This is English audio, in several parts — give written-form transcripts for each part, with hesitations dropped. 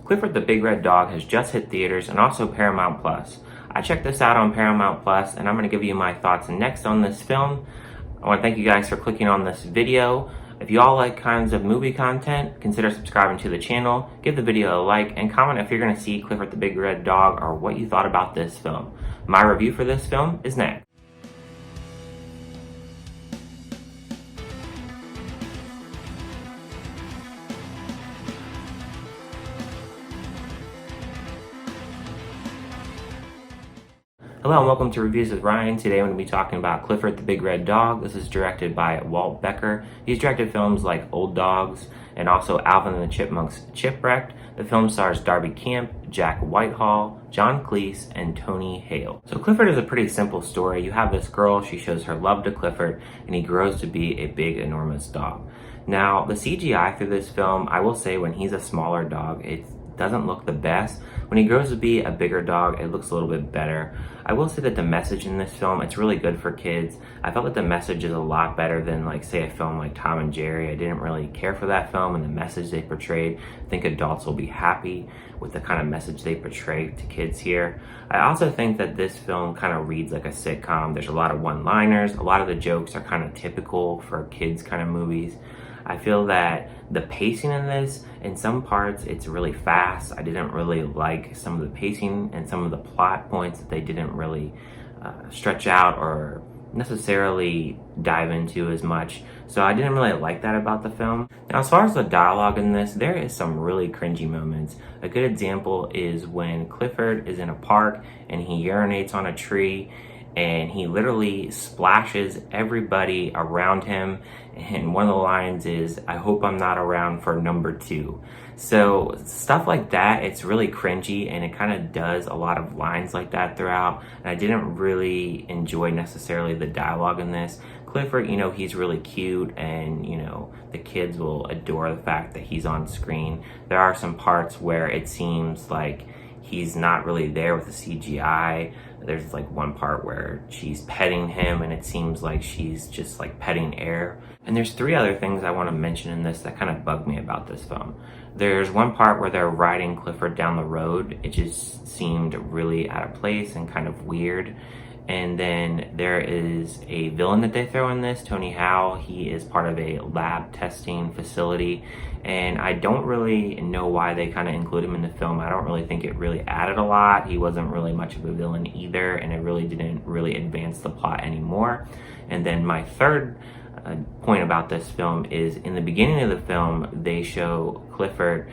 Clifford the Big Red Dog has just hit theaters and also Paramount Plus. I checked this out on Paramount Plus and I'm going to give you my thoughts next on this film. I want to thank you guys for clicking on this video. If you all like kinds of movie content, consider subscribing to the channel, give the video a like, and comment if you're going to see Clifford the Big Red Dog or what you thought about this film. My review for this film is next. Hello and welcome to Reviews with Ryan. Today I'm going to be talking about Clifford the Big Red Dog. This is directed by Walt Becker. He's directed films like Old Dogs and also Alvin and the Chipmunks Chipwrecked. The film stars Darby Camp, Jack Whitehall, John Cleese, and Tony Hale. So Clifford is a pretty simple story. You have this girl, she shows her love to Clifford, and he grows to be a big, enormous dog. Now, the CGI through this film, I will say when he's a smaller dog, it doesn't look the best. When he grows to be a bigger dog, it looks a little bit better. I will say that the message in this film, it's really good for kids. I felt that the message is a lot better than, like, say, a film like Tom and Jerry. I didn't really care for that film and the message they portrayed. I think adults will be happy with the kind of message they portray to kids here. I also think that this film kind of reads like a sitcom. There's a lot of one-liners. A lot of the jokes are kind of typical for kids kind of movies. I feel that the pacing in this, in some parts, it's really fast. I didn't really like some of the pacing and some of the plot points that they didn't really stretch out or necessarily dive into as much. So I didn't really like that about the film. Now, as far as the dialogue in this, there is some really cringy moments. A good example is when Clifford is in a park and he urinates on a tree and he literally splashes everybody around him. And one of the lines is, "I hope I'm not around for number 2." So stuff like that, it's really cringy, and it kind of does a lot of lines like that throughout. And I didn't really enjoy necessarily the dialogue in this. Clifford, you know, he's really cute, and, you know, the kids will adore the fact that he's on screen. There are some parts where it seems like he's not really there with the CGI. There's like one part where she's petting him and it seems like she's just like petting air. And there's 3 other things I want to mention in this that kind of bug me about this film. There's one part where they're riding Clifford down the road. It just seemed really out of place and kind of weird. And then there is a villain that they throw in this, Tony Hale. He is part of a lab testing facility, and I don't really know why they kind of include him in the film. I don't really think it really added a lot. He wasn't really much of a villain either, and it really didn't really advance the plot anymore. And then my third point about this film is in the beginning of the film, they show Clifford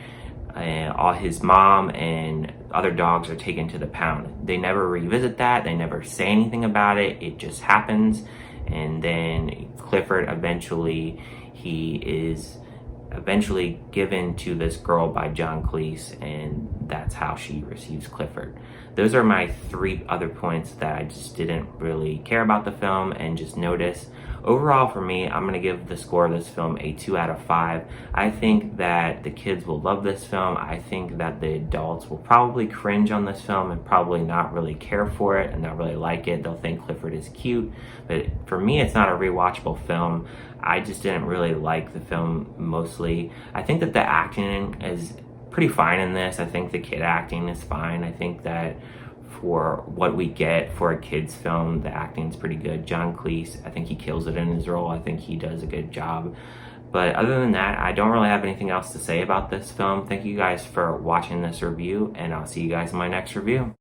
all his mom and other dogs are taken to the pound. They never revisit that. They never say anything about it. It just happens. And then Clifford he is eventually given to this girl by John Cleese, and that's how she receives Clifford. Those are my 3 other points that I just didn't really care about the film and just notice. Overall, for me, I'm going to give the score of this film a 2 out of 5. I think that the kids will love this film. I think that the adults will probably cringe on this film and probably not really care for it and not really like it. They'll think Clifford is cute. But for me, it's not a rewatchable film. I just didn't really like the film mostly. I think that the acting is pretty fine in this. I think the kid acting is fine. I think that for what we get for a kid's film, the acting's pretty good. John Cleese, I think he kills it in his role. I think he does a good job. But other than that, I don't really have anything else to say about this film. Thank you guys for watching this review, and I'll see you guys in my next review.